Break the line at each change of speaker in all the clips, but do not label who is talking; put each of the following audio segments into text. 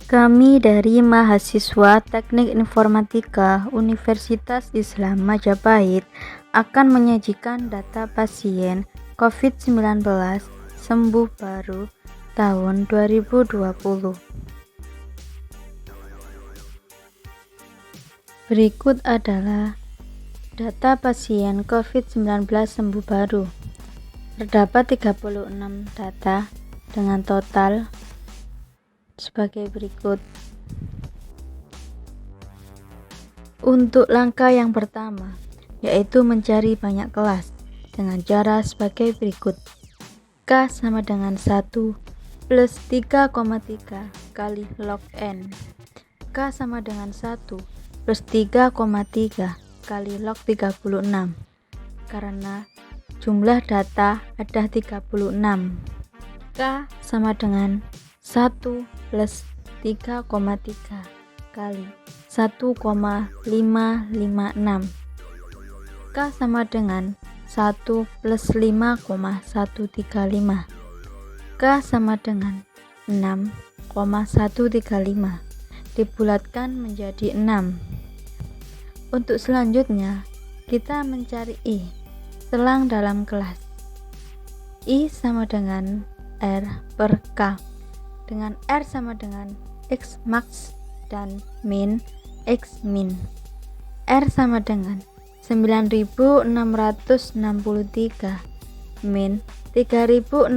Kami dari mahasiswa Teknik Informatika Universitas Islam Majapahit akan menyajikan data pasien COVID-19 sembuh baru tahun 2020. Berikut adalah data pasien COVID-19 sembuh baru. Terdapat 36 data dengan total sebagai berikut. Untuk langkah yang pertama, yaitu mencari banyak kelas dengan cara sebagai berikut. K sama dengan 1 plus 3,3 kali log N. K sama dengan 1 plus 3,3 kali log 36, karena jumlah data ada 36. K sama dengan 1 plus 3,3 kali 1,556. K sama dengan 1 plus 5,135. K sama dengan 6,135 dibulatkan menjadi 6. Untuk selanjutnya, kita mencari I, selang dalam kelas. I sama dengan R per K, dengan R sama dengan X max dan min X min. R sama dengan 9663 min 3629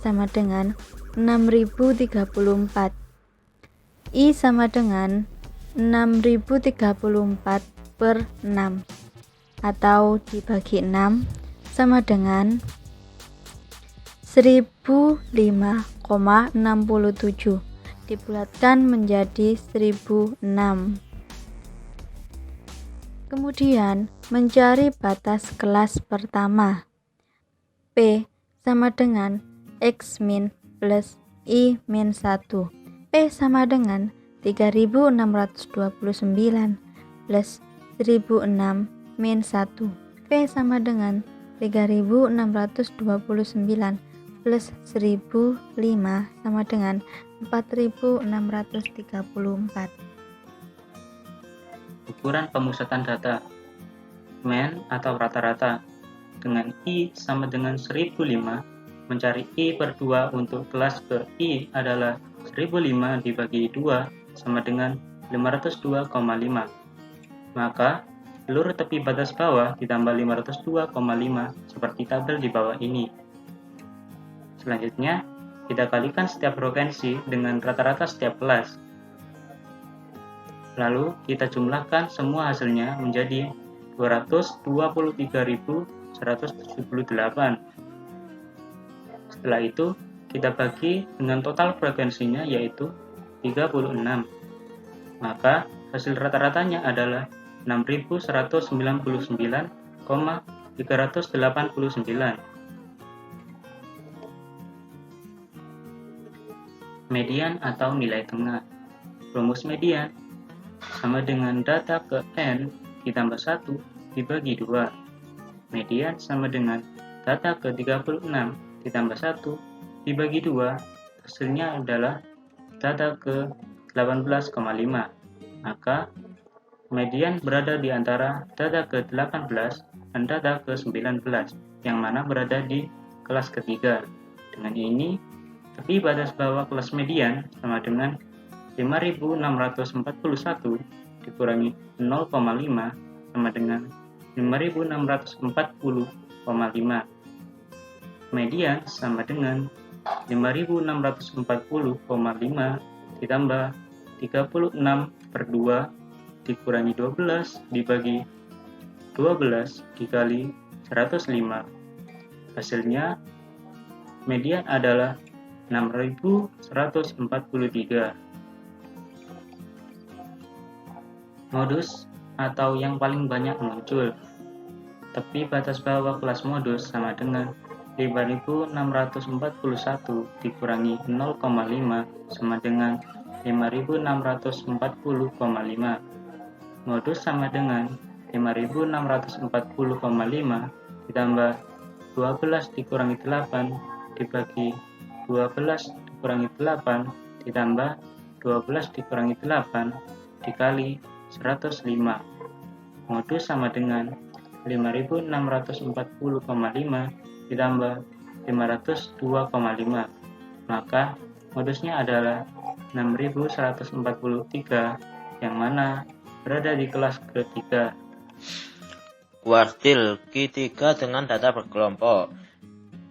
sama dengan 6034. I sama dengan 6034 per 6 atau dibagi 6 sama dengan 1005,67 dibulatkan menjadi 1006. Kemudian mencari batas kelas pertama. P sama dengan X min plus I min 1. P sama dengan 3629 plus 1006 min 1. P sama dengan 3629 plus 1005 sama dengan 4634.
Ukuran pemusatan data mean atau rata-rata dengan I sama dengan 1005, mencari I per 2 untuk kelas ke I adalah 1005 dibagi 2 sama dengan 502,5. Maka seluruh tepi batas bawah ditambah 502,5 seperti tabel di bawah ini. Selanjutnya, kita kalikan setiap frekuensi dengan rata-rata setiap kelas. Lalu kita jumlahkan semua hasilnya menjadi 223.178. Setelah itu, kita bagi dengan total frekuensinya yaitu 36. Maka hasil rata-ratanya adalah 6.199,389. Median atau nilai tengah. Rumus median sama dengan data ke N ditambah 1 dibagi 2. Median sama dengan data ke 36 ditambah 1 dibagi 2. Hasilnya adalah data ke 18,5. Maka median berada di antara data ke 18 dan data ke 19, yang mana berada di kelas ketiga. Dengan ini, tepi batas bawah kelas median sama dengan 5.641 dikurangi 0,5 sama dengan 5.640,5. Median sama dengan 5.640,5 ditambah 36 per 2 dikurangi 12 dibagi 12 dikali 105. Hasilnya median adalah 6.143. Modus atau yang paling banyak muncul. Tepi batas bawah kelas modus sama dengan 5.641 dikurangi 0,5 sama dengan 5.640,5. Modus sama dengan 5.640,5 ditambah 12 dikurangi 8 dibagi 12 dikurangi 8 ditambah 12 dikurangi 8 dikali 105. Modus sama dengan 5640,5 ditambah 502,5. Maka modusnya adalah 6143 yang mana berada di kelas ketiga.
Kuartil Q3 dengan data berkelompok.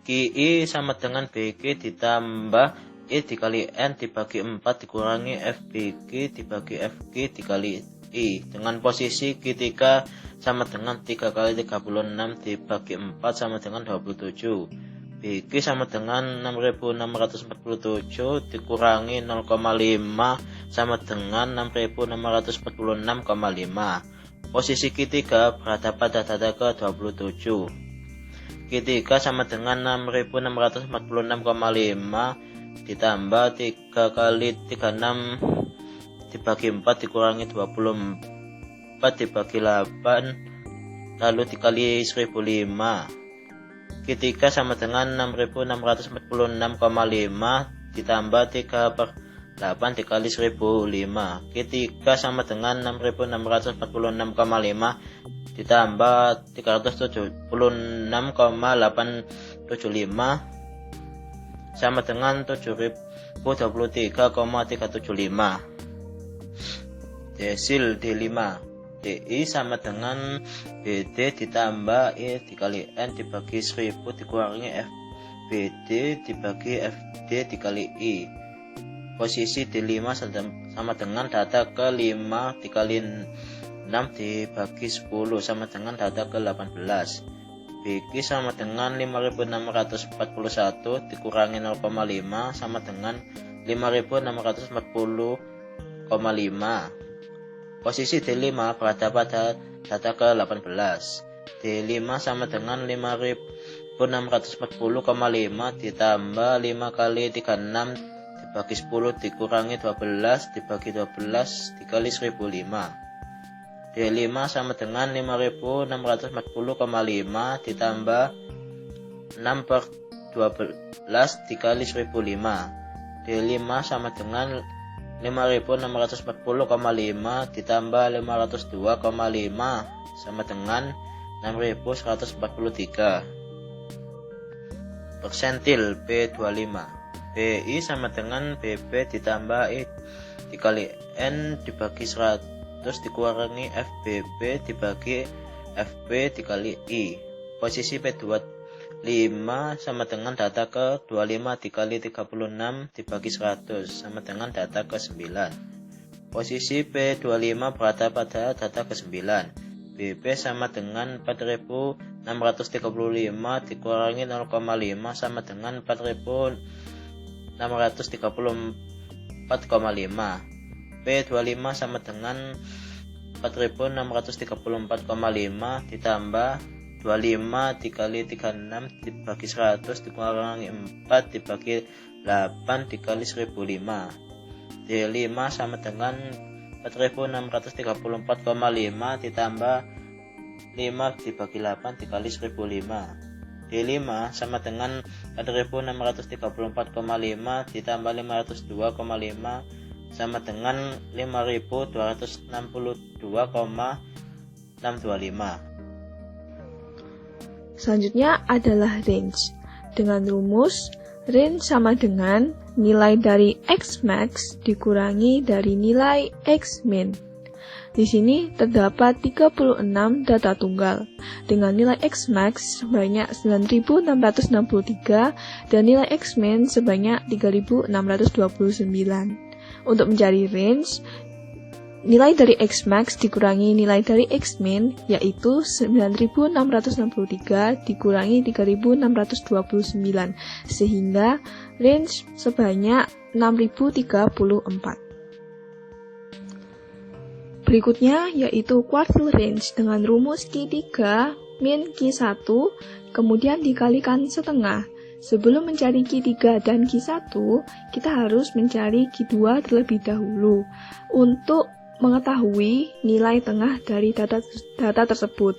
QI sama dengan BQ ditambah I dikali N dibagi 4 dikurangi FBQ dibagi FQ dikali I. Dengan posisi Q3 sama dengan 3 kali 36 dibagi 4 sama dengan 27. BQ sama dengan 6647 dikurangi 0,5 sama dengan 6646,5. Posisi Q3 berada pada data ke-27. Q3 sama dengan 6646,5 ditambah 3 kali 36 dibagi 4 dikurangi 24 dibagi 8 lalu dikali 1005. Q3 sama dengan 6646,5 ditambah 3/8 dikali 1005. Q3 sama dengan 6646,5 ditambah 376,875 sama dengan 7023,375. Desil D5. DI sama dengan BD ditambah I dikali N dibagi 1000 dikurangi FBD dibagi FD dikali I. Posisi D5 sama dengan data ke-5 dikali 6 dibagi 10 sama dengan data ke-18. BQ sama dengan 5641 dikurangi 0,5 sama dengan 5640,5. Posisi D5 berada pada data ke-18. D5 sama dengan 5640,5 ditambah 5 kali 36 dibagi 10 dikurangi 12 dibagi 12 dikali 1005. D5 sama dengan 5640,5 ditambah 6/12 dikali 1005. D5 sama dengan 5640,5 ditambah 502,5 sama dengan 6143. Persentil P25. BI sama dengan BB ditambah I dikali N dibagi 100 dikurangi FBB dibagi FB dikali I. Posisi P25 sama dengan data ke-25 dikali 36 dibagi 100 sama dengan data ke-9. Posisi P25 berada pada data ke-9. BB sama dengan 4635 dikurangi 0,5 sama dengan 4634,5. P25 sama dengan 4634,5 ditambah 25 dikali 36 dibagi 100 dikurangi 4 dibagi 8 dikali 1005. D5 sama dengan 4634,5 ditambah 5 dibagi 8 dikali 1005. D5 sama dengan 4634,5 ditambah 502,5 sama dengan 5262,625.
Selanjutnya adalah range. Dengan rumus, range sama dengan nilai dari X max dikurangi dari nilai X min. Di sini terdapat 36 data tunggal dengan nilai X max sebanyak 9663 dan nilai X min sebanyak 3629. Untuk mencari range, nilai dari X max dikurangi nilai dari X min yaitu 9663 dikurangi 3629 sehingga range sebanyak 6034. Berikutnya yaitu quartile range dengan rumus Q3 min Q1 kemudian dikalikan setengah. Sebelum mencari Q3 dan Q1, kita harus mencari Q2 terlebih dahulu untuk mengetahui nilai tengah dari data tersebut.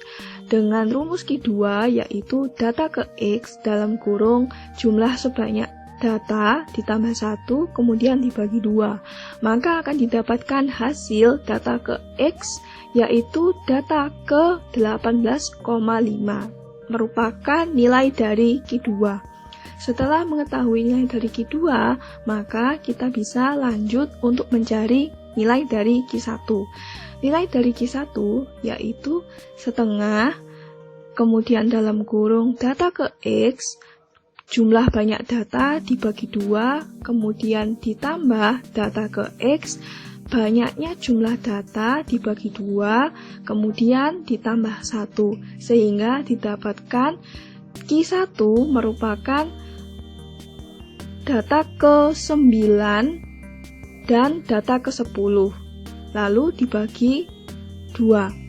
Dengan rumus Q2 yaitu data ke X dalam kurung jumlah sebanyak data ditambah 1 kemudian dibagi 2, maka akan didapatkan hasil data ke X yaitu data ke 18,5 merupakan nilai dari Q2. Setelah mengetahui nilai dari Q2, maka kita bisa lanjut untuk mencari nilai dari Q1. Nilai dari Q1 yaitu setengah, kemudian dalam kurung data ke X, jumlah banyak data dibagi 2, kemudian ditambah data ke X, banyaknya jumlah data dibagi 2, kemudian ditambah 1, sehingga didapatkan Q1 merupakan data ke 9 dan data ke 10, lalu dibagi 2.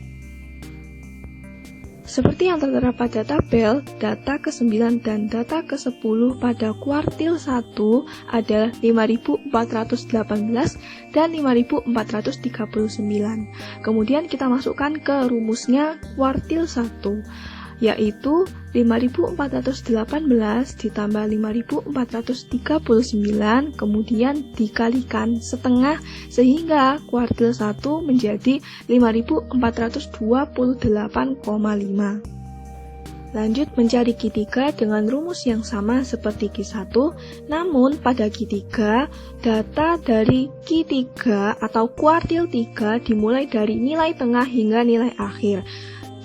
Seperti yang tertera pada tabel, data ke-9 dan data ke-10 pada kuartil 1 adalah 5.418 dan 5.439. Kemudian kita masukkan ke rumusnya kuartil 1, yaitu 5.418 ditambah 5.439 kemudian dikalikan setengah sehingga kuartil 1 menjadi 5.428,5. Lanjut mencari Q3 dengan rumus yang sama seperti Q1, namun pada Q3 data dari Q3 atau kuartil 3 dimulai dari nilai tengah hingga nilai akhir.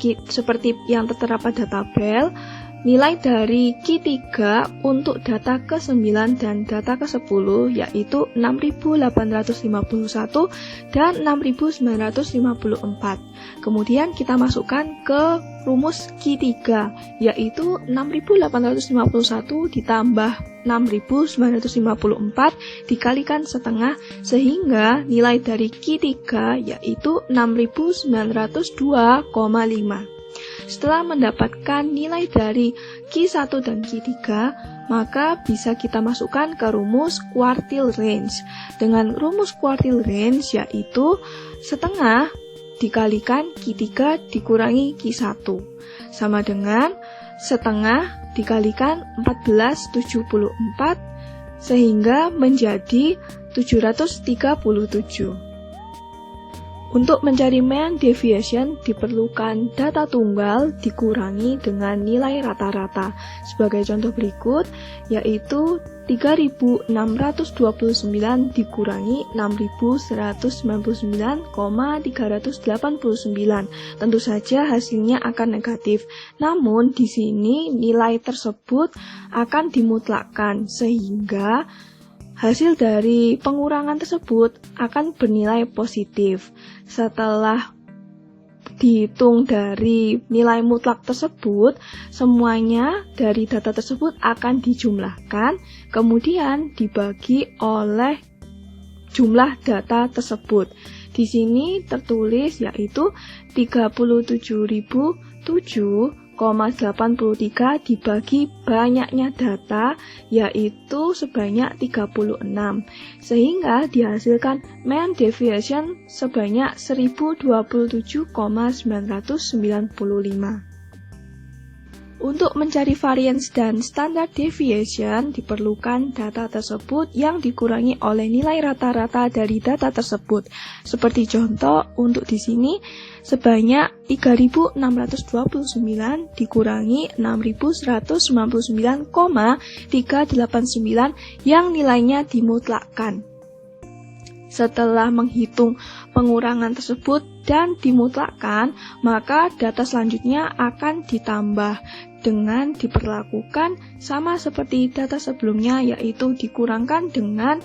Seperti yang tertera pada tabel, nilai dari Q3 untuk data ke-9 dan data ke-10 yaitu 6.851 dan 6.954. Kemudian kita masukkan ke rumus Q3 yaitu 6.851 ditambah 6.954 dikalikan setengah sehingga nilai dari Q3 yaitu 6.902,5. Setelah mendapatkan nilai dari Q1 dan Q3, maka bisa kita masukkan ke rumus quartile range. Dengan rumus quartile range yaitu setengah dikalikan Q3 dikurangi Q1 sama dengan setengah dikalikan 1474 sehingga menjadi 737. Untuk mencari mean deviation diperlukan data tunggal dikurangi dengan nilai rata-rata. Sebagai contoh berikut, yaitu 3.629 dikurangi 6.199,389. Tentu saja hasilnya akan negatif. Namun di sini nilai tersebut akan dimutlakkan sehingga hasil dari pengurangan tersebut akan bernilai positif. Setelah dihitung dari nilai mutlak tersebut, semuanya dari data tersebut akan dijumlahkan, kemudian dibagi oleh jumlah data tersebut. Di sini tertulis yaitu 37.007,83 dibagi banyaknya data yaitu sebanyak 36 sehingga dihasilkan mean deviation sebanyak 1027,995. Untuk mencari variance dan standard deviation diperlukan data tersebut yang dikurangi oleh nilai rata-rata dari data tersebut. Seperti contoh untuk di sini sebanyak 3.629 dikurangi 6.199,389 yang nilainya dimutlakkan. Setelah menghitung pengurangan tersebut dan dimutlakkan, maka data selanjutnya akan ditambah dengan diperlakukan sama seperti data sebelumnya, yaitu dikurangkan dengan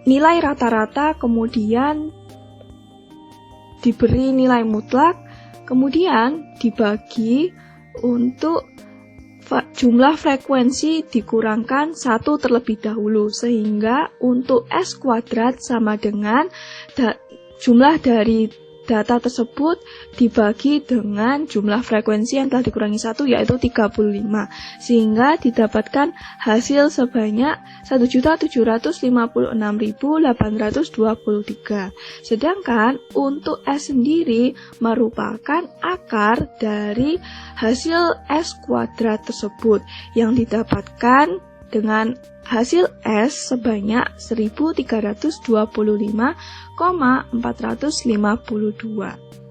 nilai rata-rata, kemudian diberi nilai mutlak, kemudian dibagi untuk jumlah frekuensi dikurangkan 1 terlebih dahulu, sehingga untuk S kuadrat sama dengan jumlah dari data tersebut dibagi dengan jumlah frekuensi yang telah dikurangi 1 yaitu 35, sehingga didapatkan hasil sebanyak 1.756.823. Sedangkan untuk S sendiri merupakan akar dari hasil S kuadrat tersebut yang didapatkan dengan hasil S sebanyak 1325,452.